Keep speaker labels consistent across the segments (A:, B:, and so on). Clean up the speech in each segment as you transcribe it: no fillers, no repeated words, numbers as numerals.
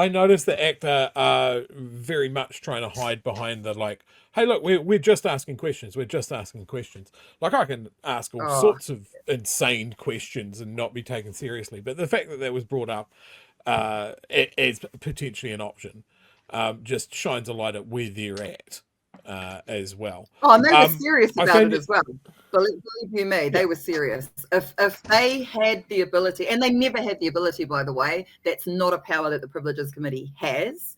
A: I noticed the actor are very much trying to hide behind the like, hey, look, we're just asking questions. We're just asking questions. Like, I can ask all
B: Oh,
A: sorts of insane questions and not be taken seriously. But the fact that that was brought up as potentially an option just shines a light at where they're at as well.
B: oh, and they were serious
A: I
B: about it
A: found
B: as well. Believe you me,
A: yeah,
B: they were serious. If they had the ability, and they never had the ability, by the way, that's not a power that the Privileges Committee has.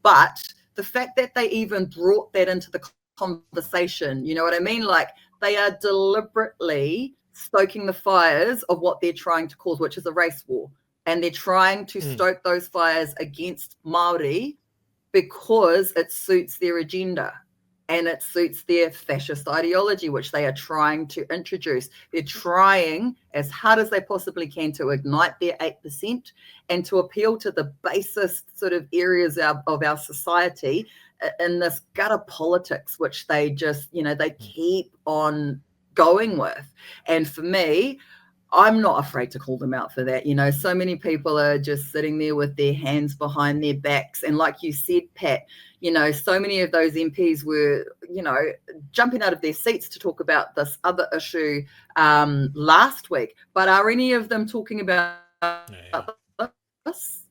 B: But the fact that they even brought that into the conversation, you know what I mean? Like, they are deliberately stoking the fires of what they're trying to cause, which is a race war. And they're trying to stoke those fires against Māori because it suits their agenda and it suits their fascist ideology, which they are trying to introduce. They're trying as hard as they possibly can to ignite their 8% and to appeal to the basest sort of areas of our society in this gutter politics, which they just, they keep on going with. And for me, I'm not afraid to call them out for that. So many people are just sitting there with their hands behind their backs. And like you said, Pat, so many of those MPs were, jumping out of their seats to talk about this other issue last week. But are any of them talking about this?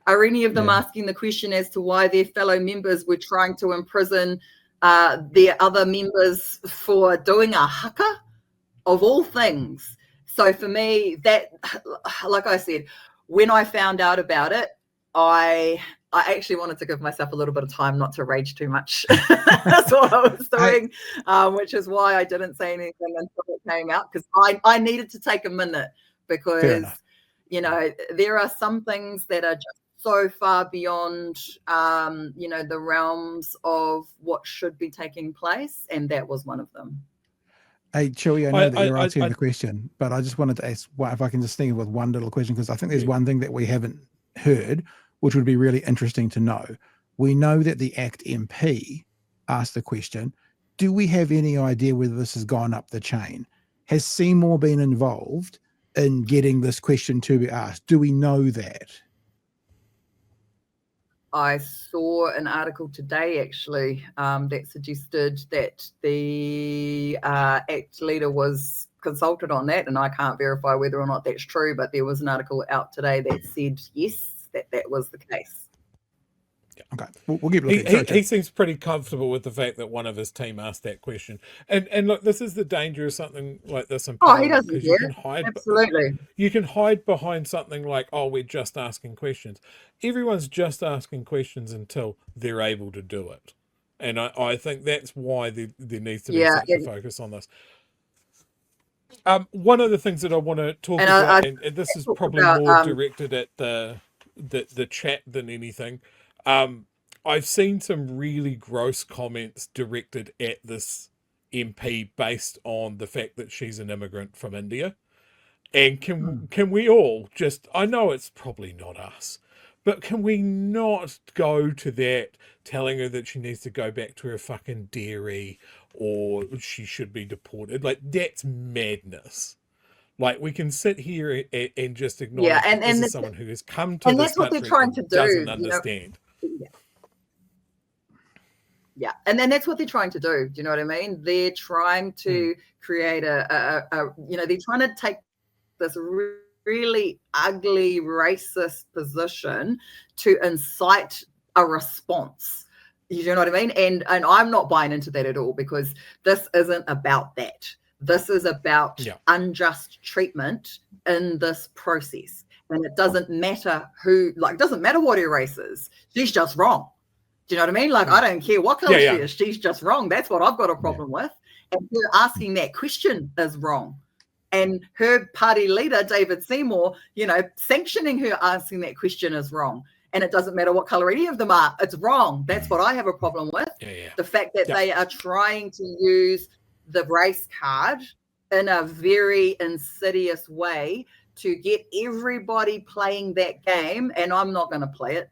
B: Are any of them asking the question as to why their fellow members were trying to imprison their other members for doing a haka, of all things? So for me, that, like I said, when I found out about it, I actually wanted to give myself a little bit of time not to rage too much. That's what I was doing, which is why I didn't say anything until it came out, because I needed to take a minute, because, there are some things that are just so far beyond, the realms of what should be taking place, and that was one of them.
C: Hey, Chewie, I know that you're asking the question, but I just wanted to ask if I can just think with one little question, because I think there's one thing that we haven't heard, which would be really interesting to know. We know that the ACT MP asked the question. Do we have any idea whether this has gone up the chain? Has Seymour been involved in getting this question to be asked? Do we know that?
B: I saw an article today, actually, that suggested that the ACT leader was consulted on that, and I can't verify whether or not that's true, but there was an article out today that said, yes, that was the case.
C: Okay, we'll keep looking.
A: He seems pretty comfortable with the fact that one of his team asked that question. And look, this is the danger of something like this in Parliament.
B: He doesn't care. You can hide, absolutely.
A: You can hide behind something like, we're just asking questions. Everyone's just asking questions until they're able to do it. And I think that's why there needs to be such a focus on this. One of the things that I want to talk about, and this is probably more directed at the chat than anything. I've seen some really gross comments directed at this MP based on the fact that she's an immigrant from India. And can we all just, I know it's probably not us, but can we not go to that telling her that she needs to go back to her fucking dairy or she should be deported? Like, that's madness. Like, we can sit here and just acknowledge that this is someone who has come to this country and doesn't understand.
B: Yeah, and then that's what they're trying to do. Do you know what I mean? They're trying to create they're trying to take this really ugly racist position to incite a response. You know what I mean? And I'm not buying into that at all, because this isn't about that. This is about unjust treatment in this process. And it doesn't matter it doesn't matter what her race is. She's just wrong. Do you know what I mean? Like, I don't care what color she is. She's just wrong. That's what I've got a problem with. And her asking that question is wrong. And her party leader, David Seymour, sanctioning her asking that question is wrong. And it doesn't matter what color any of them are. It's wrong. That's what I have a problem with. The fact that they are trying to use the race card in a very insidious way to get everybody playing that game. And I'm not going to play it.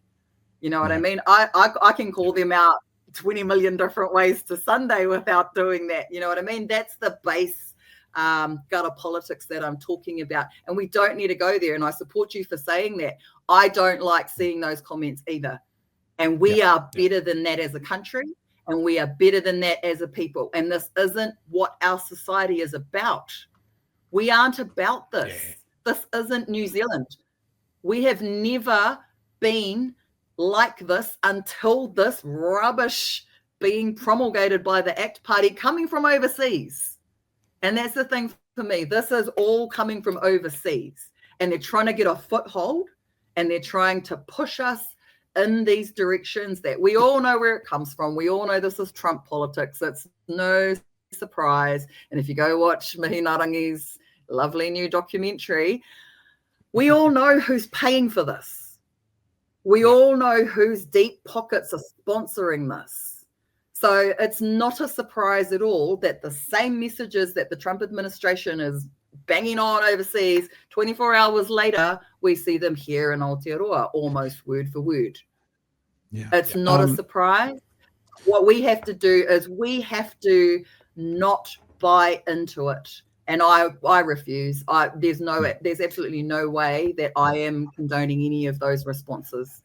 B: You know what I mean? I can call them out 20 million different ways to Sunday without doing that. You know what I mean? That's the base gutter politics that I'm talking about. And we don't need to go there. And I support you for saying that. I don't like seeing those comments either. And we are better than that as a country. And we are better than that as a people. And this isn't what our society is about. We aren't about this. This isn't New Zealand. We have never been like this until this rubbish being promulgated by the ACT Party coming from overseas. And that's the thing for me. This is all coming from overseas. And they're trying to get a foothold, and they're trying to push us in these directions that we all know where it comes from. We all know this is Trump politics. It's no surprise. And if you go watch Mihi Narangi's lovely new documentary, we all know who's paying for this. We all know whose deep pockets are sponsoring this. So it's not a surprise at all that the same messages that the Trump administration is banging on overseas, 24 hours later, we see them here in Aotearoa, almost word for word. It's not a surprise. What we have to do is we have to not buy into it. And I refuse. There's absolutely no way that I am condoning any of those responses.